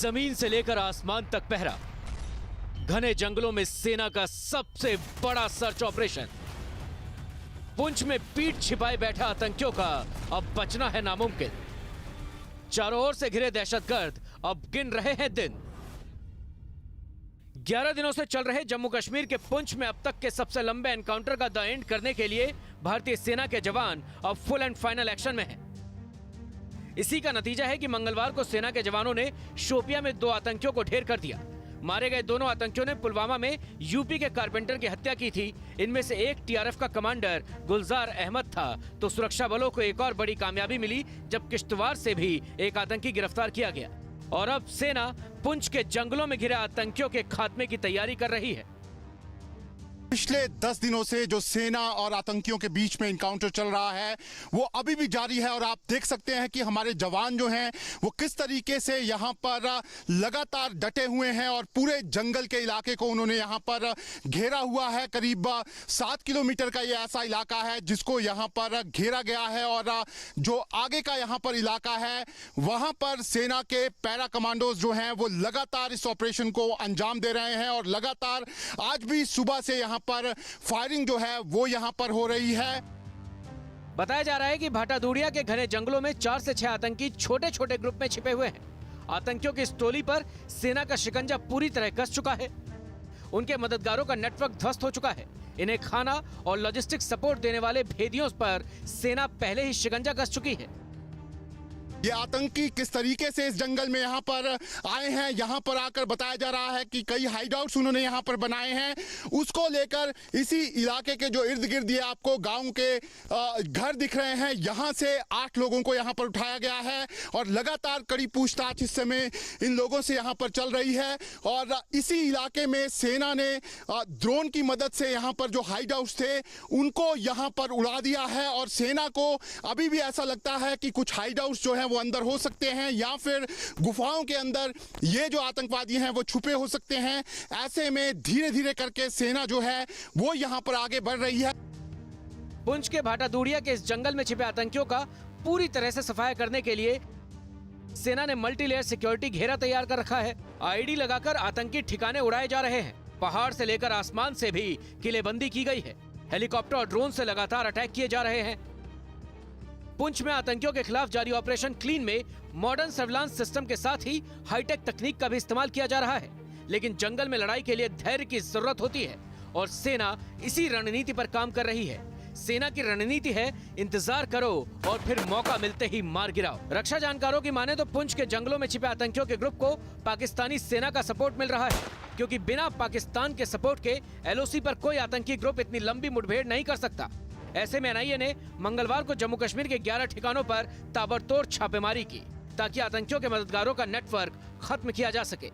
जमीन से लेकर आसमान तक पहरा। घने जंगलों में सेना का सबसे बड़ा सर्च ऑपरेशन। पुंछ में पीठ छिपाए बैठा आतंकियों का अब बचना है नामुमकिन। चारों ओर से घिरे दहशतगर्द अब गिन रहे हैं दिन। 11 दिनों से चल रहे जम्मू कश्मीर के पुंछ में अब तक के सबसे लंबे एनकाउंटर का द एंड करने के लिए भारतीय सेना के जवान अब फुल एंड फाइनल एक्शन में हैं। इसी का नतीजा है कि मंगलवार को सेना के जवानों ने शोपियां में 2 आतंकियों को ढेर कर दिया। मारे गए दोनों आतंकियों ने पुलवामा में यूपी के कारपेंटर की हत्या की थी। इनमें से एक टीआरएफ का कमांडर गुलजार अहमद था, तो सुरक्षा बलों को एक और बड़ी कामयाबी मिली जब किश्तवाड़ से भी एक आतंकी गिरफ्तार किया गया। और अब सेना पुंछ के जंगलों में घिरे आतंकियों के खात्मे की तैयारी कर रही है। पिछले 10 दिनों से जो सेना और आतंकियों के बीच में इनकाउंटर चल रहा है वो अभी भी जारी है और आप देख सकते हैं कि हमारे जवान जो हैं वो किस तरीके से यहाँ पर लगातार डटे हुए हैं और पूरे जंगल के इलाके को उन्होंने यहाँ पर घेरा हुआ है। करीब 7 किलोमीटर का ये ऐसा इलाका है जिसको यहाँ पर घेरा गया है और जो आगे का यहाँ पर इलाका है वहाँ पर सेना के पैरा कमांडोज जो हैं वो लगातार इस ऑपरेशन को अंजाम दे रहे हैं और लगातार आज भी सुबह से यहाँ पर फायरिंग जो है वो यहां पर हो रही है। बताया जा रहा है कि भाटादूड़िया के घने जंगलों में 4 से 6 आतंकी छोटे छोटे ग्रुप में छिपे हुए हैं। आतंकियों की इस टोली पर सेना का शिकंजा पूरी तरह कस चुका है। उनके मददगारों का नेटवर्क ध्वस्त हो चुका है। इन्हें खाना और लॉजिस्टिक सपोर्ट देने वाले भेदियों पर सेना पहले ही शिकंजा कस चुकी है। ये आतंकी किस तरीके से इस जंगल में यहाँ पर आए हैं, यहाँ पर आकर बताया जा रहा है कि कई हाइडआउट्स उन्होंने यहाँ पर बनाए हैं। उसको लेकर इसी इलाके के जो इर्द गिर्द ये आपको गांव के घर दिख रहे हैं, यहाँ से 8 लोगों को यहाँ पर उठाया गया है और लगातार कड़ी पूछताछ इस समय इन लोगों से यहाँ पर चल रही है। और इसी इलाके में सेना ने ड्रोन की मदद से यहाँ पर जो हाइडआउट्स थे उनको यहाँ पर उड़ा दिया है और सेना को अभी भी ऐसा लगता है कि कुछ हाइडआउट्स जो है वो अंदर हो सकते हैं या फिर गुफाओं के अंदर ये जो आतंकवादी हैं वो छुपे हो सकते हैं। ऐसे में धीरे धीरे करके सेना जो है वो यहां पर आगे बढ़ रही है। पुंछ के भाटादूड़िया के इस जंगल में छिपे आतंकियों का पूरी तरह से सफाया करने के लिए सेना ने मल्टीलेयर सिक्योरिटी घेरा तैयार कर रखा है। आईडी लगाकर आतंकी ठिकाने उड़ाए जा रहे हैं। पहाड़ से लेकर आसमान से भी किलेबंदी की गई है। हेलीकॉप्टर और ड्रोन से लगातार अटैक किए जा रहे हैं। पुंछ में आतंकियों के खिलाफ जारी ऑपरेशन क्लीन में मॉडर्न सर्विलांस सिस्टम के साथ ही हाईटेक तकनीक का भी इस्तेमाल किया जा रहा है। लेकिन जंगल में लड़ाई के लिए धैर्य की जरूरत होती है और सेना इसी रणनीति पर काम कर रही है। सेना की रणनीति है इंतजार करो और फिर मौका मिलते ही मार गिराओ। रक्षा जानकारों की माने तो पुंछ के जंगलों में छिपे आतंकियों के ग्रुप को पाकिस्तानी सेना का सपोर्ट मिल रहा है, क्योंकि बिना पाकिस्तान के सपोर्ट के एलओसी पर कोई आतंकी ग्रुप इतनी लंबी मुठभेड़ नहीं कर सकता। ऐसे में एनआईए ने मंगलवार को जम्मू कश्मीर के 11 ठिकानों पर ताबड़तोड़ छापेमारी की ताकि आतंकियों के मददगारों का नेटवर्क खत्म किया जा सके।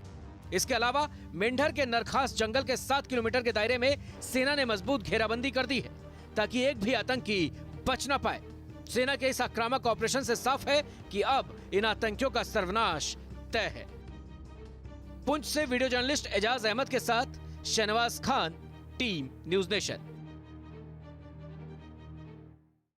इसके अलावा मेंढर के नरखास जंगल के 7 किलोमीटर के दायरे में सेना ने मजबूत घेराबंदी कर दी है ताकि एक भी आतंकी बच न पाए। सेना के इस आक्रामक ऑपरेशन से साफ है कि अब इन आतंकियों का सर्वनाश तय है। पुंछ से वीडियो जर्नलिस्ट एजाज अहमद के साथ Shahnawaz Khan, team news nation.